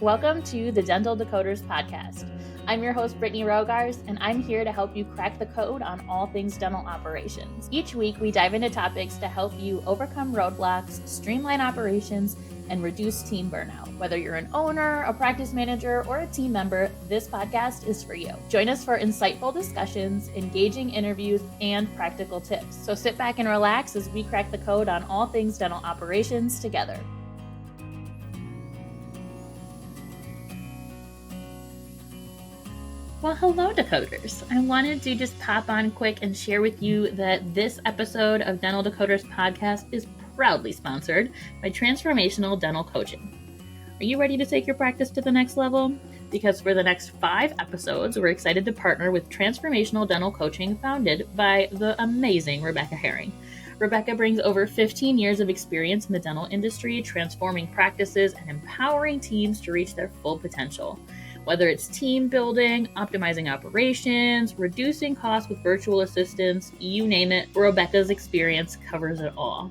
Welcome to the Dental Decoders podcast. I'm your host, Brittany Rogars, and I'm here to help you crack the code on all things dental operations. Each week, we dive into topics to help you overcome roadblocks, streamline operations, and reduce team burnout. Whether you're an owner, a practice manager, or a team member, this podcast is for you. Join us for insightful discussions, engaging interviews, and practical tips. So sit back and relax as we crack the code on all things dental operations together. Well, hello, Decoders. I wanted to just pop on quick and share with you that this episode of Dental Decoders podcast is proudly sponsored by Transformational Dental Coaching. Are you ready to take your practice to the next level? Because for the next 5 episodes, we're excited to partner with Transformational Dental Coaching, founded by the amazing Rebecca Herring. Rebecca brings over 15 years of experience in the dental industry, transforming practices and empowering teams to reach their full potential. Whether it's team building, optimizing operations, reducing costs with virtual assistants, you name it, Rebecca's experience covers it all.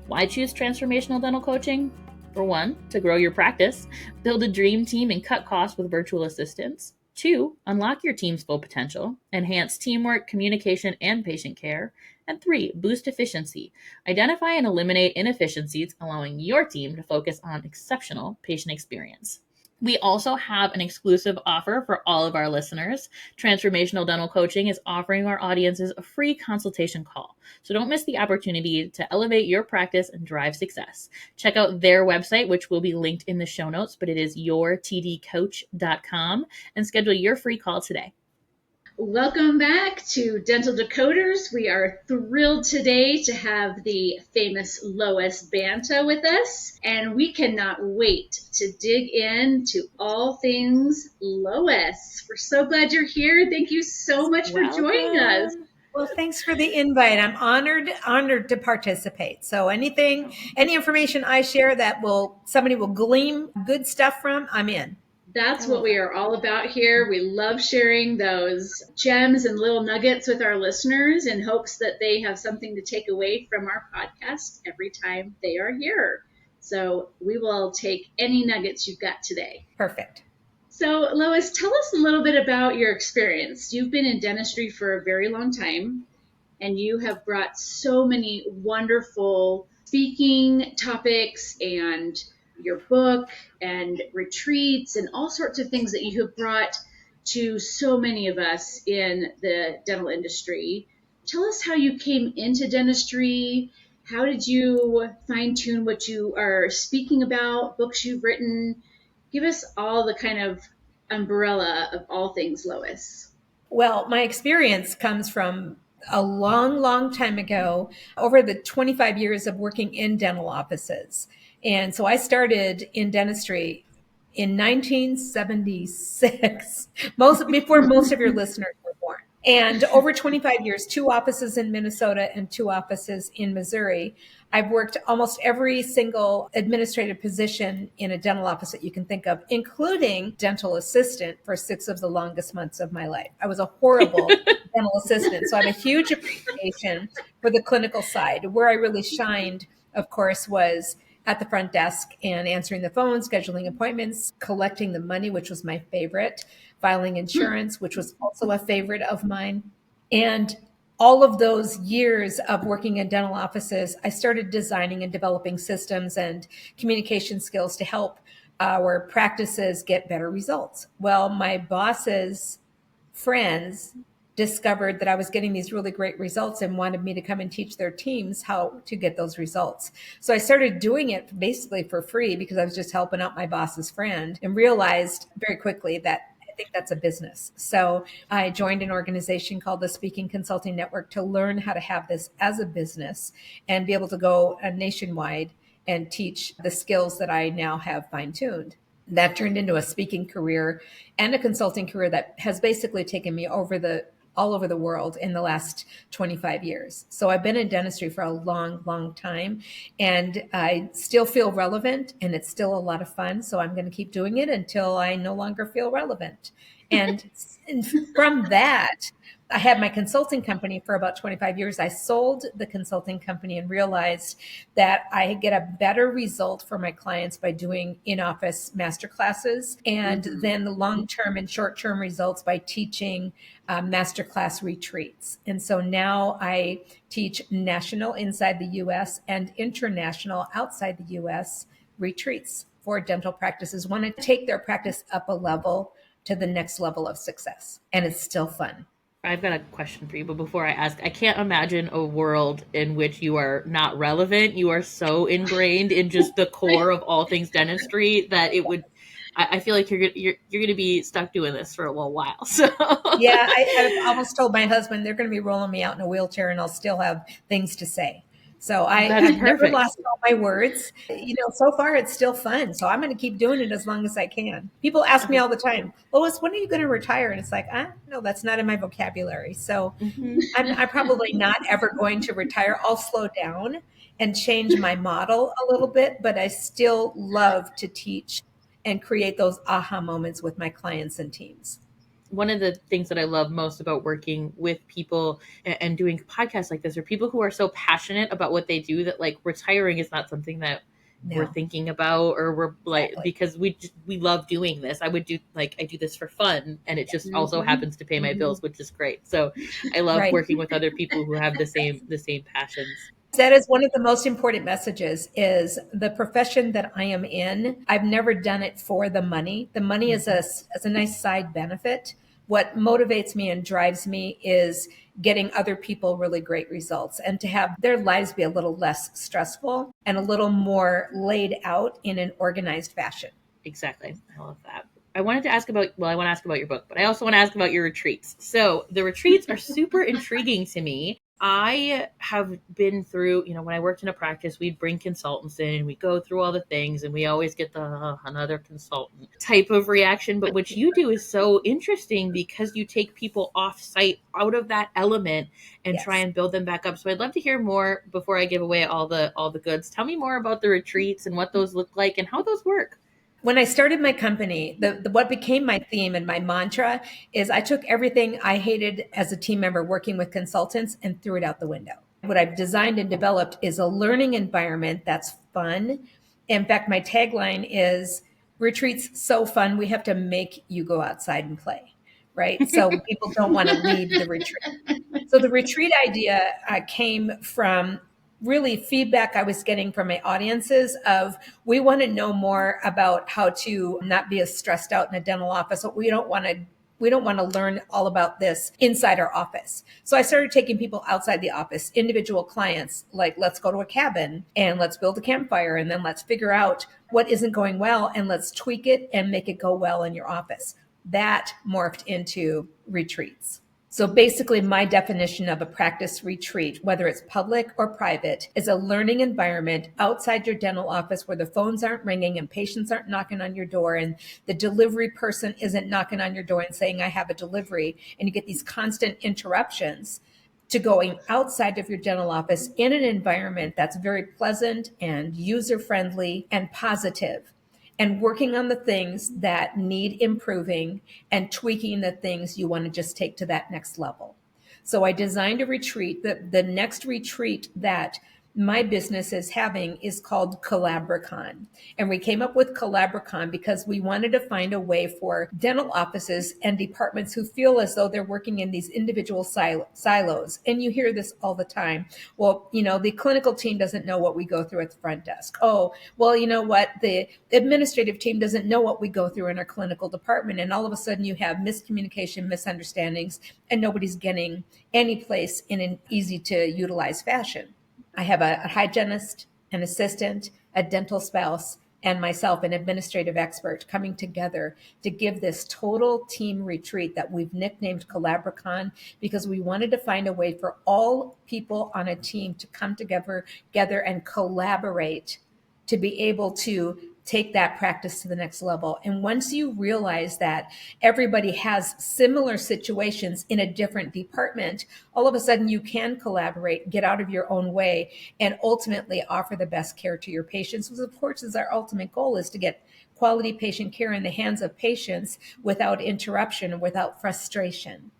Why choose Transformational Dental Coaching? For one, to grow your practice, build a dream team and cut costs with virtual assistants. 2, unlock your team's full potential, enhance teamwork, communication, and patient care. And 3, boost efficiency. Identify and eliminate inefficiencies, allowing your team to focus on exceptional patient experience. We also have an exclusive offer for all of our listeners. Transformational Dental Coaching is offering our audiences a free consultation call. So don't miss the opportunity to elevate your practice and drive success. Check out their website, which will be linked in the show notes, but it is yourtdcoach.com, and schedule your free call today. Welcome back to Dental Decoders. We are thrilled today to have the famous Lois Banta with us, and we cannot wait to dig into all things Lois. We're so glad you're here. Thank you so much for joining us. Well, thanks for the invite. I'm honored to participate. So any information I share that somebody will glean good stuff from, I'm in. That's what we are all about here. We love sharing those gems and little nuggets with our listeners in hopes that they have something to take away from our podcast every time they are here. So we will take any nuggets you've got today. Perfect. So Lois, tell us a little bit about your experience. You've been in dentistry for a very long time, and you have brought so many wonderful speaking topics and your book and retreats and all sorts of things that you have brought to so many of us in the dental industry. Tell us how you came into dentistry. How did you fine-tune what you are speaking about, books you've written? Give us all the kind of umbrella of all things Lois. Well, my experience comes from a long time ago, over the 25 years of working in dental offices. And so I started in dentistry in 1976, before most of your listeners were born. And over 25 years, 2 offices in Minnesota and 2 offices in Missouri. I've worked almost every single administrative position in a dental office that you can think of, including dental assistant for 6 of the longest months of my life. I was a horrible dental assistant. So I have a huge appreciation for the clinical side. Where I really shined, of course, was at the front desk and answering the phone, scheduling appointments, collecting the money, which was my favorite, filing insurance, which was also a favorite of mine. And all of those years of working in dental offices, I started designing and developing systems and communication skills to help our practices get better results. Well, my boss's friends discovered that I was getting these really great results and wanted me to come and teach their teams how to get those results. So I started doing it basically for free because I was just helping out my boss's friend, and realized very quickly that I think that's a business. So I joined an organization called the Speaking Consulting Network to learn how to have this as a business and be able to go nationwide and teach the skills that I now have fine-tuned. That turned into a speaking career and a consulting career that has basically taken me all over the world in the last 25 years. So I've been in dentistry for a long time, and I still feel relevant, and it's still a lot of fun. So I'm going to keep doing it until I no longer feel relevant. And from that, I had my consulting company for about 25 years. I sold the consulting company and realized that I get a better result for my clients by doing in-office masterclasses, and then the long-term and short-term results by teaching masterclass retreats. And so now I teach national inside the US and international outside the US retreats for dental practices want to take their practice up a level to the next level of success. And it's still fun. I've got a question for you, but before I ask, I can't imagine a world in which you are not relevant. You are so ingrained in just the core of all things dentistry that it would. I feel like you're going to be stuck doing this for a little while. So Yeah, I've almost told my husband they're going to be rolling me out in a wheelchair, and I'll still have things to say. So I've never lost all my words. So far it's still fun. So I'm going to keep doing it as long as I can. People ask me all the time, Lois, when are you going to retire? And it's like, no, that's not in my vocabulary. So I'm probably not ever going to retire. I'll slow down and change my model a little bit, but I still love to teach and create those aha moments with my clients and teams. One of the things that I love most about working with people and doing podcasts like this are people who are so passionate about what they do that like retiring is not something that we're thinking about, or we're like, because we love doing this. I do this for fun, and it just also happens to pay my bills, which is great. So I love working with other people who have the same passions. That is one of the most important messages is the profession that I am in. I've never done it for the money. The money is a nice side benefit. What motivates me and drives me is getting other people really great results and to have their lives be a little less stressful and a little more laid out in an organized fashion. Exactly. I love that. I want to ask about your book, but I also want to ask about your retreats. So the retreats are super intriguing to me. I have been through, when I worked in a practice, we'd bring consultants in and we go through all the things and we always get the another consultant type of reaction. But what you do is so interesting because you take people off site out of that element and try and build them back up. So I'd love to hear more before I give away all the goods. Tell me more about the retreats and what those look like and how those work. When I started my company, what became my theme and my mantra is I took everything I hated as a team member working with consultants and threw it out the window. What I've designed and developed is a learning environment that's fun. In fact, my tagline is retreats so fun, we have to make you go outside and play, right? So people don't want to leave the retreat. So the retreat idea came from really feedback I was getting from my audiences of, we want to know more about how to not be as stressed out in a dental office. We don't want to learn all about this inside our office. So I started taking people outside the office, individual clients, like let's go to a cabin and let's build a campfire and then let's figure out what isn't going well and let's tweak it and make it go well in your office. That morphed into retreats. So basically, my definition of a practice retreat, whether it's public or private, is a learning environment outside your dental office where the phones aren't ringing and patients aren't knocking on your door and the delivery person isn't knocking on your door and saying, I have a delivery. And you get these constant interruptions to going outside of your dental office in an environment that's very pleasant and user-friendly and positive, and working on the things that need improving and tweaking the things you want to just take to that next level. So I designed a retreat. The next retreat that my business is having is called Collabricon. And we came up with Collabricon because we wanted to find a way for dental offices and departments who feel as though they're working in these individual silos. And you hear this all the time. Well, the clinical team doesn't know what we go through at the front desk. Oh, well, you know what? The administrative team doesn't know what we go through in our clinical department. And all of a sudden you have miscommunication, misunderstandings, and nobody's getting any place in an easy to utilize fashion. I have a hygienist, an assistant, a dental spouse, and myself, an administrative expert, coming together to give this total team retreat that we've nicknamed Collabricon because we wanted to find a way for all people on a team to come together and collaborate to be able to take that practice to the next level. And once you realize that everybody has similar situations in a different department, all of a sudden you can collaborate, get out of your own way, and ultimately offer the best care to your patients, which of course is our ultimate goal, is to get quality patient care in the hands of patients without interruption and without frustration.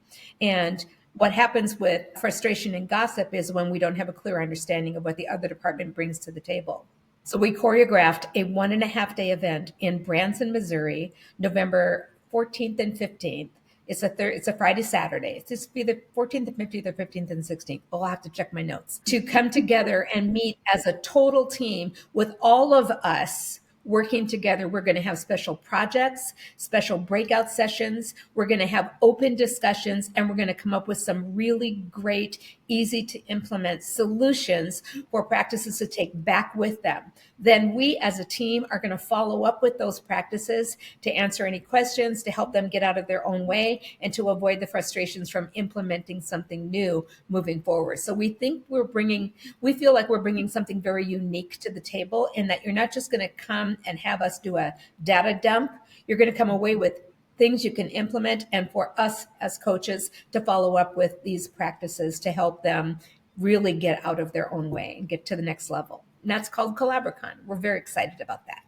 And what happens with frustration and gossip is when we don't have a clear understanding of what the other department brings to the table. So we choreographed a 1.5-day event in Branson, Missouri, November 14th and 15th. It's a Friday, Saturday. It's just be the 14th and 15th or 15th and 16th. I'll have to check my notes to come together and meet as a total team with all of us working together. We're going to have special projects, special breakout sessions. We're going to have open discussions, and we're going to come up with some really great, easy to implement solutions for practices to take back with them. Then we as a team are going to follow up with those practices to answer any questions, to help them get out of their own way, and to avoid the frustrations from implementing something new moving forward. So we feel like we're bringing something very unique to the table, in that you're not just going to come and have us do a data dump. You're going to come away with things you can implement, and for us as coaches to follow up with these practices to help them really get out of their own way and get to the next level. And that's called Collabricon. We're very excited about that.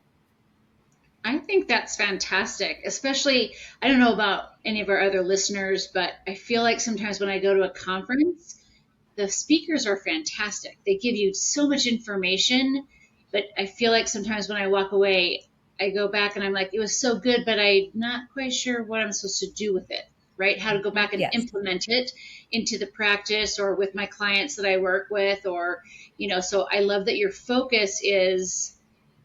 I think that's fantastic, especially, I don't know about any of our other listeners, but I feel like sometimes when I go to a conference, the speakers are fantastic. They give you so much information, but I feel like sometimes when I walk away, I go back and I'm like, it was so good, but I'm not quite sure what I'm supposed to do with it, right? How to go back and implement it into the practice or with my clients that I work with, or, so I love that your focus is,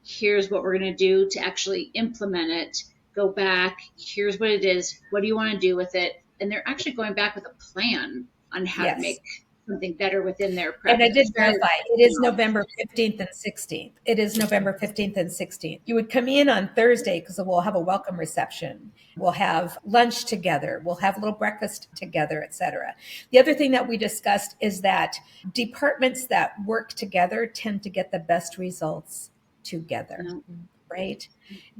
here's what we're going to do to actually implement it. Go back. Here's what it is. What do you want to do with it? And they're actually going back with a plan on how to make something better within their practice. And I did verify, it is November 15th and 16th. It is November 15th and 16th. You would come in on Thursday because we'll have a welcome reception. We'll have lunch together. We'll have a little breakfast together, etc. The other thing that we discussed is that departments that work together tend to get the best results together, right?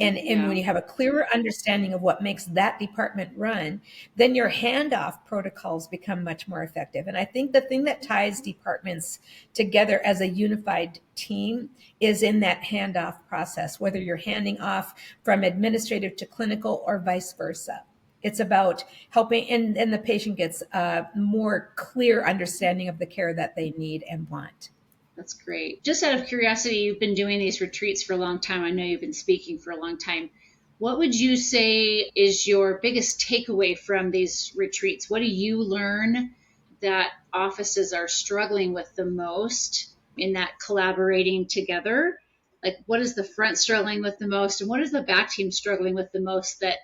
And when you have a clearer understanding of what makes that department run, then your handoff protocols become much more effective. And I think the thing that ties departments together as a unified team is in that handoff process, whether you're handing off from administrative to clinical or vice versa. It's about helping, and the patient gets a more clear understanding of the care that they need and want. That's great. Just out of curiosity, you've been doing these retreats for a long time. I know you've been speaking for a long time. What would you say is your biggest takeaway from these retreats? What do you learn that offices are struggling with the most in that collaborating together? Like, what is the front struggling with the most, and what is the back team struggling with the most that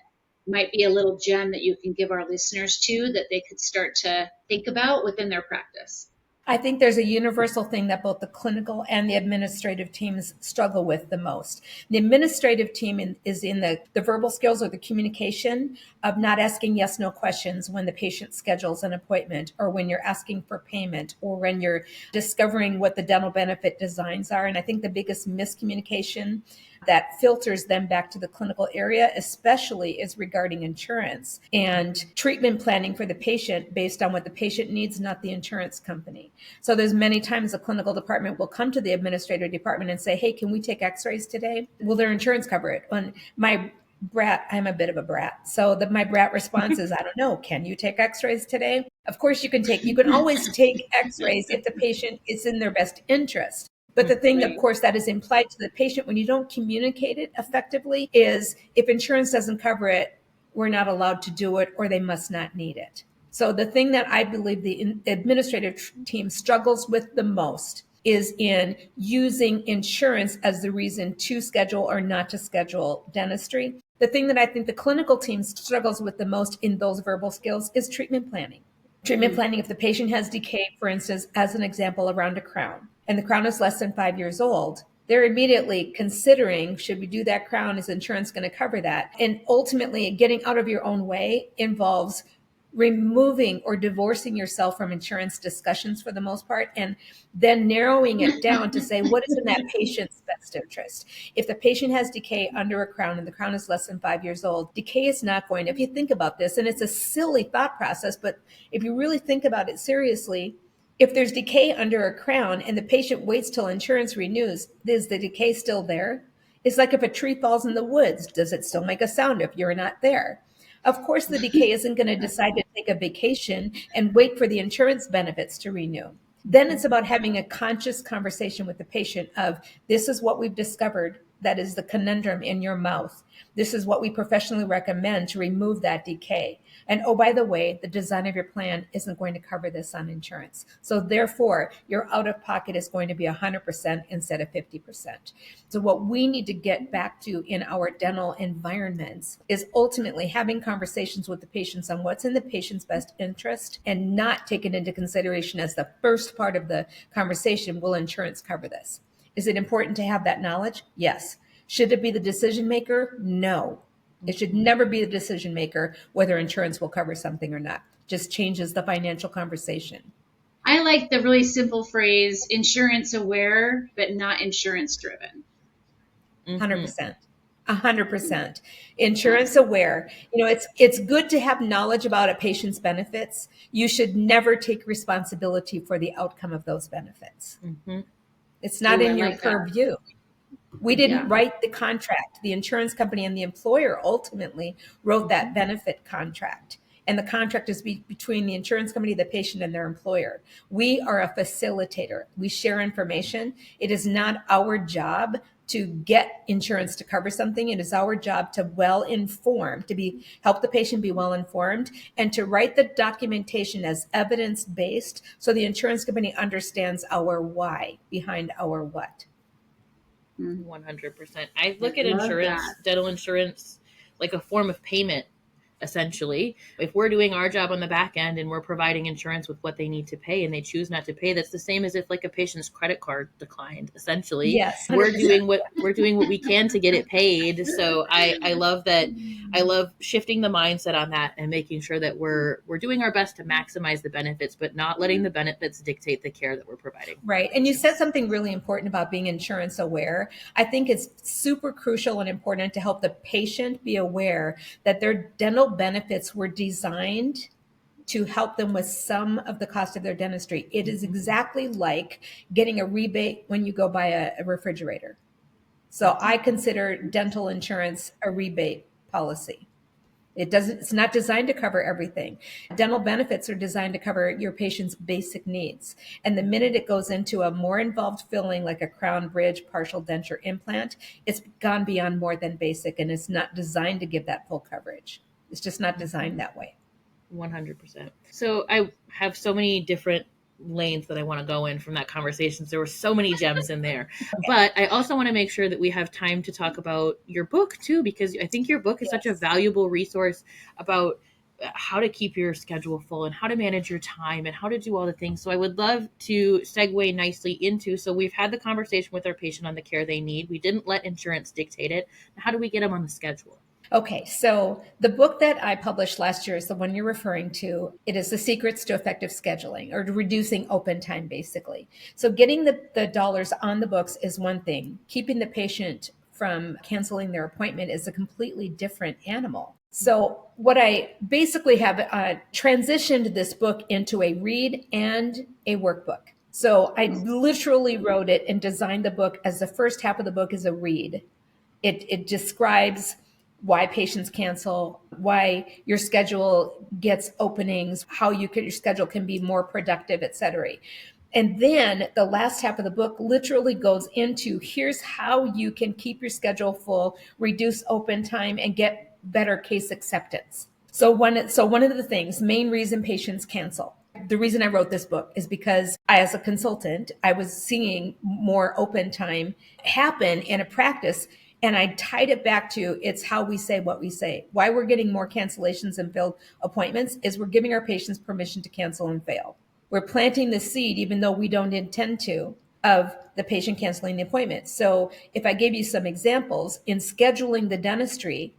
might be a little gem that you can give our listeners to that they could start to think about within their practice? I think there's a universal thing that both the clinical and the administrative teams struggle with the most. The administrative team is in the verbal skills or the communication of not asking yes, no questions when the patient schedules an appointment, or when you're asking for payment, or when you're discovering what the dental benefit designs are. And I think the biggest miscommunication that filters them back to the clinical area, especially, is regarding insurance and treatment planning for the patient based on what the patient needs, not the insurance company. So there's many times the clinical department will come to the administrative department and say, hey, can we take x-rays today? Will their insurance cover it? When I'm a bit of a brat. So my brat response is, I don't know. Can you take x-rays today? Of course you can always take x-rays if the patient is in their best interest. But the thing, of course, that is implied to the patient when you don't communicate it effectively is, if insurance doesn't cover it, we're not allowed to do it, or they must not need it. So the thing that I believe the administrative team struggles with the most is in using insurance as the reason to schedule or not to schedule dentistry. The thing that I think the clinical team struggles with the most in those verbal skills is treatment planning. Treatment planning, if the patient has decay, for instance, as an example, around a crown, and the crown is less than 5 years old, they're immediately considering, should we do that crown? Is insurance going to cover that? And ultimately, getting out of your own way involves removing or divorcing yourself from insurance discussions for the most part, and then narrowing it down to say, what is in that patient's best interest? If the patient has decay under a crown and the crown is less than 5 years old, decay is not going to, if you think about this, and it's a silly thought process, but if you really think about it seriously, if there's decay under a crown and the patient waits till insurance renews, is the decay still there? It's like if a tree falls in the woods, does it still make a sound if you're not there? Of course, the decay isn't going to decide to take a vacation and wait for the insurance benefits to renew. Then it's about having a conscious conversation with the patient of, this is what we've discovered that is the conundrum in your mouth. This is what we professionally recommend to remove that decay. And oh, by the way, the design of your plan isn't going to cover this on insurance. So therefore, your out of pocket is going to be 100% instead of 50%. So what we need to get back to in our dental environments is ultimately having conversations with the patients on what's in the patient's best interest, and not taken into consideration as the first part of the conversation, will insurance cover this? Is it important to have that knowledge? Yes. Should it be the decision maker? No. It should never be the decision maker whether insurance will cover something or not. Just changes the financial conversation. I like the really simple phrase, insurance aware, but not insurance driven. 100%. 100%. Insurance aware. It's good to have knowledge about a patient's benefits. You should never take responsibility for the outcome of those benefits. It's not in your purview. We didn't write the contract. The insurance company and the employer ultimately wrote that benefit contract. And the contract is between the insurance company, the patient, and their employer. We are a facilitator. We share information. It is not our job to get insurance to cover something. It is our job to help the patient be well informed, and to write the documentation as evidence-based so the insurance company understands our why behind our what. 100%. I look at insurance, dental insurance, like a form of payment, essentially. If we're doing our job on the back end and we're providing insurance with what they need to pay and they choose not to pay, that's the same as if like a patient's credit card declined, essentially. Yes. We're doing what we can to get it paid. So I love that. I love shifting the mindset on that and making sure that we're doing our best to maximize the benefits, but not letting the benefits dictate the care that we're providing. Right. And you said something really important about being insurance aware. I think it's super crucial and important to help the patient be aware that their dental benefits were designed to help them with some of the cost of their dentistry. It is exactly like getting a rebate when you go buy a refrigerator. So I consider dental insurance a rebate policy. It's not designed to cover everything. Dental benefits are designed to cover your patient's basic needs. And the minute it goes into a more involved filling, like a crown bridge, partial denture implant, it's gone beyond more than basic, and it's not designed to give that full coverage. It's just not designed that way. 100%. So I have so many different lanes that I want to go in from that conversation. There were so many gems in there, but I also want to make sure that we have time to talk about your book too, because I think your book is such a valuable resource about how to keep your schedule full and how to manage your time and how to do all the things. So I would love to segue nicely into, so we've had the conversation with our patient on the care they need. We didn't let insurance dictate it. How do we get them on the schedule? Okay, so the book that I published last year is the one you're referring to. It is The Secrets to Effective Scheduling, or to reducing open time, basically. So getting the dollars on the books is one thing. Keeping the patient from canceling their appointment is a completely different animal. So what I basically have transitioned this book into a read and a workbook. So I literally wrote it and designed the book as the first half of the book is a read. It describes why patients cancel, why your schedule gets openings, how your schedule can be more productive, et cetera. And then the last half of the book literally goes into, here's how you can keep your schedule full, reduce open time, and get better case acceptance. So one of the things, main reason patients cancel. The reason I wrote this book is because as a consultant, I was seeing more open time happen in a practice. And I tied it back to, it's how we say what we say. Why we're getting more cancellations and failed appointments is we're giving our patients permission to cancel and fail. We're planting the seed, even though we don't intend to, of the patient canceling the appointment. So if I gave you some examples, in scheduling the dentistry,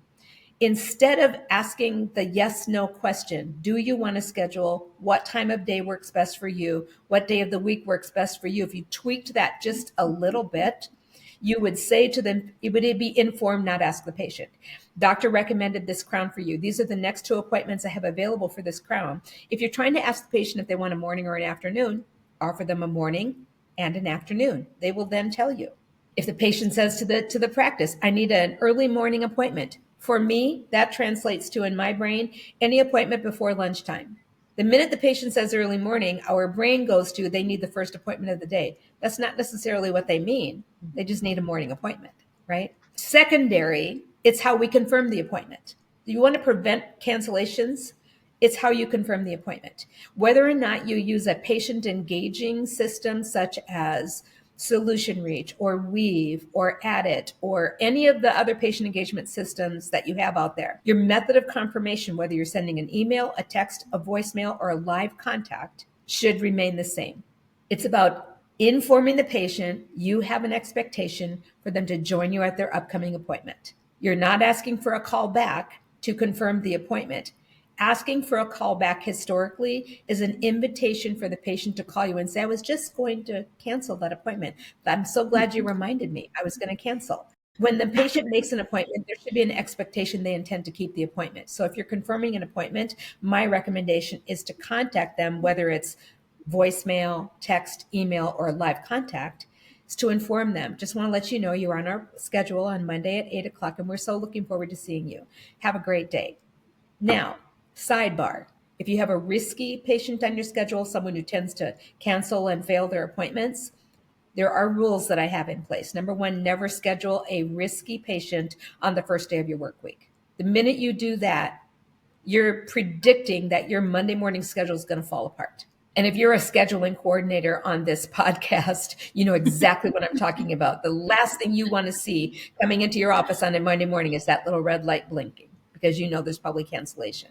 instead of asking the yes/no question, do you want to schedule? What time of day works best for you? What day of the week works best for you? If you tweaked that just a little bit, you would say to them, it would be informed, not ask the patient. Doctor recommended this crown for you. These are the next 2 appointments I have available for this crown. If you're trying to ask the patient if they want a morning or an afternoon, offer them a morning and an afternoon. They will then tell you. If the patient says to the practice, I need an early morning appointment, for me, that translates to, in my brain, any appointment before lunchtime. The minute the patient says early morning, our brain goes to, they need the first appointment of the day. That's not necessarily what they mean. They just need a morning appointment, right? Secondary, it's how we confirm the appointment. Do you want to prevent cancellations? It's how you confirm the appointment. Whether or not you use a patient engaging system such as Solution Reach or Weave or Addit or any of the other patient engagement systems that you have out there, your method of confirmation, whether you're sending an email, a text, a voicemail, or a live contact, should remain the same. It's about informing the patient you have an expectation for them to join you at their upcoming appointment. You're not asking for a call back to confirm the appointment. Asking for a call back historically is an invitation for the patient to call you and say, I was just going to cancel that appointment. I'm so glad you reminded me I was going to cancel. When the patient makes an appointment, there should be an expectation they intend to keep the appointment. So if you're confirming an appointment, my recommendation is to contact them, whether it's voicemail, text, email, or live contact, is to inform them. Just want to let you know you're on our schedule on Monday at 8 o'clock, and we're so looking forward to seeing you. Have a great day. Now, sidebar, if you have a risky patient on your schedule, someone who tends to cancel and fail their appointments, there are rules that I have in place. Number one, never schedule a risky patient on the first day of your work week. The minute you do that, you're predicting that your Monday morning schedule is going to fall apart. And if you're a scheduling coordinator on this podcast, you know exactly what I'm talking about. The last thing you want to see coming into your office on a Monday morning is that little red light blinking, because you know there's probably cancellation.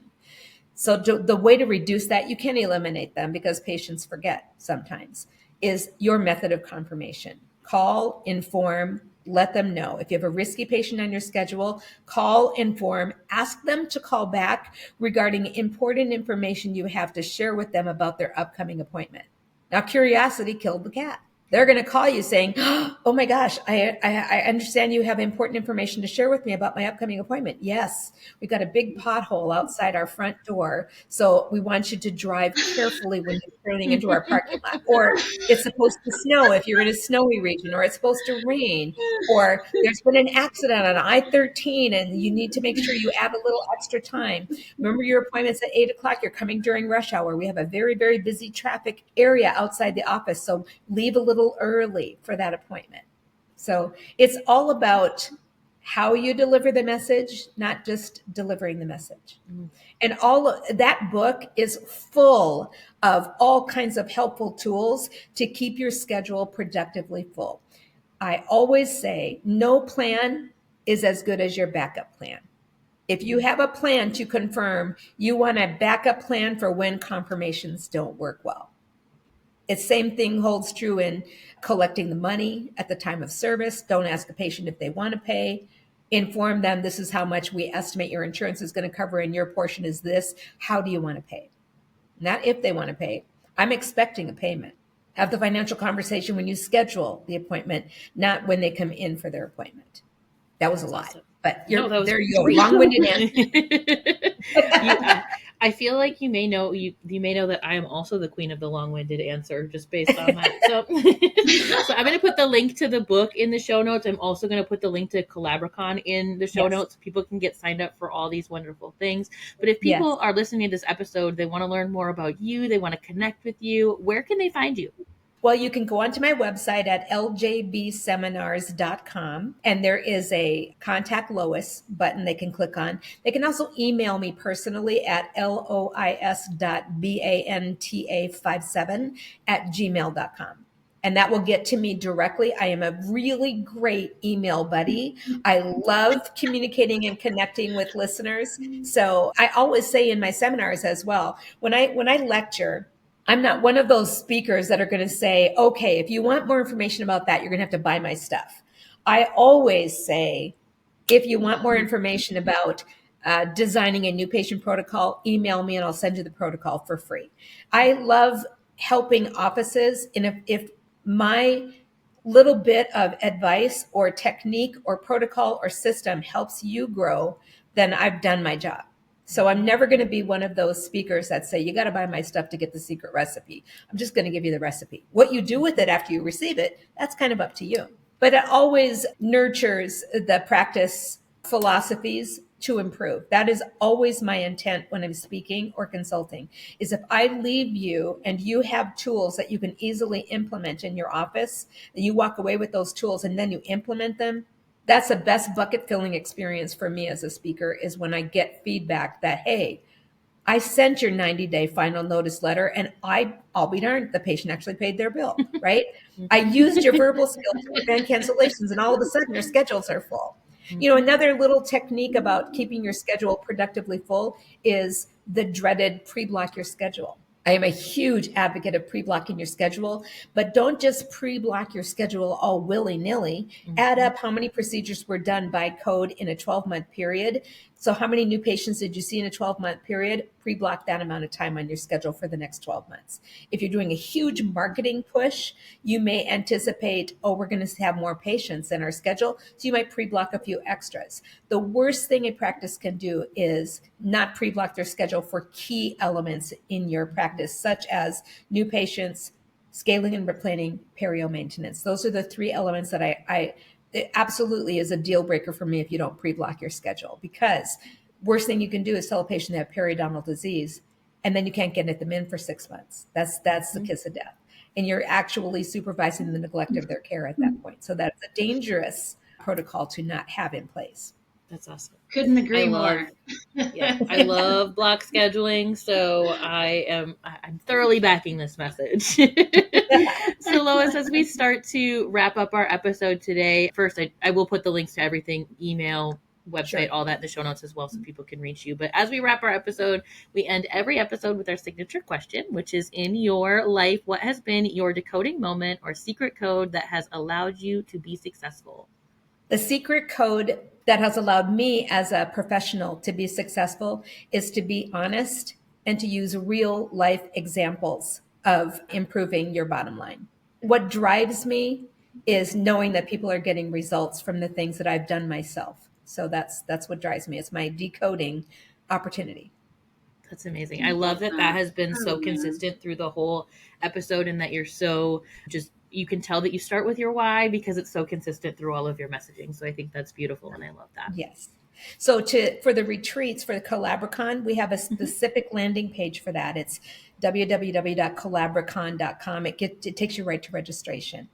So the way to reduce that, you can eliminate them because patients forget sometimes, is your method of confirmation. Call, inform, let them know. If you have a risky patient on your schedule, call, inform, ask them to call back regarding important information you have to share with them about their upcoming appointment. Now, curiosity killed the cat. They're going to call you saying, oh my gosh, I understand you have important information to share with me about my upcoming appointment. Yes, we've got a big pothole outside our front door. So we want you to drive carefully when you're turning into our parking lot. Or it's supposed to snow if you're in a snowy region, or it's supposed to rain, or there's been an accident on I-13 and you need to make sure you add a little extra time. Remember your appointment's at 8 o'clock. You're coming during rush hour. We have a very, very busy traffic area outside the office. So leave a little early for that appointment. So it's all about how you deliver the message, not just delivering the message. Mm-hmm. And all of that book is full of all kinds of helpful tools to keep your schedule productively full. I always say no plan is as good as your backup plan. If you have a plan to confirm, you want a backup plan for when confirmations don't work well. It's same thing holds true in collecting the money at the time of service. Don't ask a patient if they want to pay. Inform them this is how much we estimate your insurance is going to cover and your portion is this. How do you want to pay? Not if they want to pay. I'm expecting a payment. Have the financial conversation when you schedule the appointment, not when they come in for their appointment. That was a lot. But there you go. Long-winded answer. I feel like you may know that I am also the queen of the long-winded answer just based on that. So, so I'm going to put the link to the book in the show notes. I'm also going to put the link to Collabricon in the show notes so people can get signed up for all these wonderful things. But if people are listening to this episode, they want to learn more about you, they want to connect with you, where can they find you? Well, you can go onto my website at ljbseminars.com, and there is a Contact Lois button they can click on. They can also email me personally at lois.banta57@gmail.com. And that will get to me directly. I am a really great email buddy. I love communicating and connecting with listeners. So I always say in my seminars as well, when I lecture, I'm not one of those speakers that are going to say, okay, if you want more information about that, you're going to have to buy my stuff. I always say, if you want more information about designing a new patient protocol, email me and I'll send you the protocol for free. I love helping offices. And if my little bit of advice or technique or protocol or system helps you grow, then I've done my job. So I'm never going to be one of those speakers that say, you got to buy my stuff to get the secret recipe. I'm just going to give you the recipe. What you do with it after you receive it, that's kind of up to you. but it always nurtures the practice philosophies to improve. That is always my intent when I'm speaking or consulting, is if I leave you and you have tools that you can easily implement in your office, and you walk away with those tools and then you implement them, that's the best bucket filling experience for me as a speaker, is when I get feedback that, hey, I sent your 90-day final notice letter and I'll be darned, the patient actually paid their bill, right? I used your verbal skills to prevent cancellations and all of a sudden their schedules are full. Another little technique about keeping your schedule productively full is the dreaded pre-block your schedule. I am a huge advocate of pre-blocking your schedule, but don't just pre-block your schedule all willy-nilly. Add up how many procedures were done by code in a 12-month period. So how many new patients did you see in a 12-month period? Pre-block that amount of time on your schedule for the next 12 months. If you're doing a huge marketing push, you may anticipate, we're going to have more patients in our schedule. So you might pre-block a few extras. The worst thing a practice can do is not pre-block their schedule for key elements in your practice, such as new patients, scaling and replanning, perio maintenance. Those are the three elements that it absolutely is a deal breaker for me if you don't pre-block your schedule, because worst thing you can do is tell a patient they have periodontal disease and then you can't get them in for 6 months. That's the kiss of death. And you're actually supervising the neglect of their care at that point. So that's a dangerous protocol to not have in place. That's awesome. Couldn't agree more. I love block scheduling, so I'm thoroughly backing this message. So Lois, as we start to wrap up our episode today, first I will put the links to everything, email, website, all that in the show notes as well, so people can reach you. But as we wrap our episode, we end every episode with our signature question, which is, in your life, what has been your decoding moment or secret code that has allowed you to be successful? The secret code that has allowed me as a professional to be successful is to be honest and to use real life examples of improving your bottom line. What drives me is knowing that people are getting results from the things that I've done myself. So that's what drives me. It's my decoding opportunity. That's amazing. I love that has been so consistent through the whole episode, and that you're so you can tell that you start with your why because it's so consistent through all of your messaging. So I think that's beautiful, and I love that. Yes. So for the retreats, for the Collabricon, we have a specific landing page for that. It's www.collabricon.com. It takes you right to registration.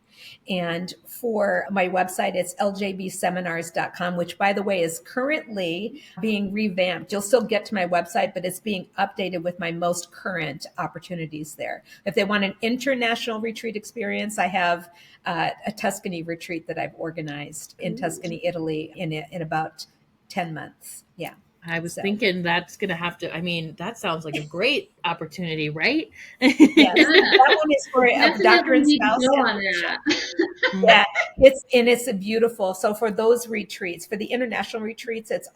And for my website, it's ljbseminars.com, which, by the way, is currently being revamped. You'll still get to my website, but it's being updated with my most current opportunities there. If they want an international retreat experience, I have a Tuscany retreat that I've organized in Tuscany, Italy in about 10 months. Yeah. I was thinking that's going to have to, that sounds like a great opportunity, right? Yes, that one is for a doctor and spouse. Yeah, it's beautiful. So for those retreats, for the international retreats, there's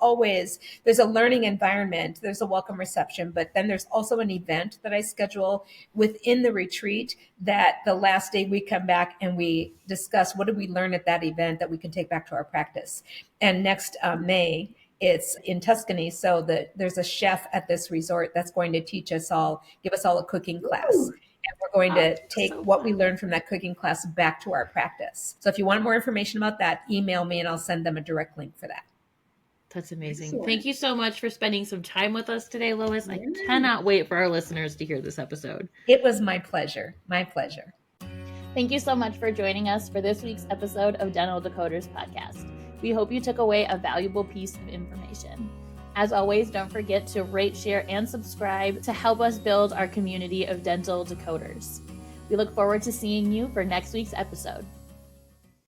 a learning environment, there's a welcome reception, but then there's also an event that I schedule within the retreat that the last day we come back and we discuss what did we learn at that event that we can take back to our practice. And next May, it's in Tuscany, so there's a chef at this resort that's going to give us all a cooking class. And we're going to take what we learned from that cooking class back to our practice. So if you want more information about that, email me and I'll send them a direct link for that. That's amazing. Excellent. Thank you so much for spending some time with us today, Lois. I cannot wait for our listeners to hear this episode. It was my pleasure. My pleasure. Thank you so much for joining us for this week's episode of Dental Decoders Podcast. We hope you took away a valuable piece of information. As always, don't forget to rate, share, and subscribe to help us build our community of dental decoders. We look forward to seeing you for next week's episode.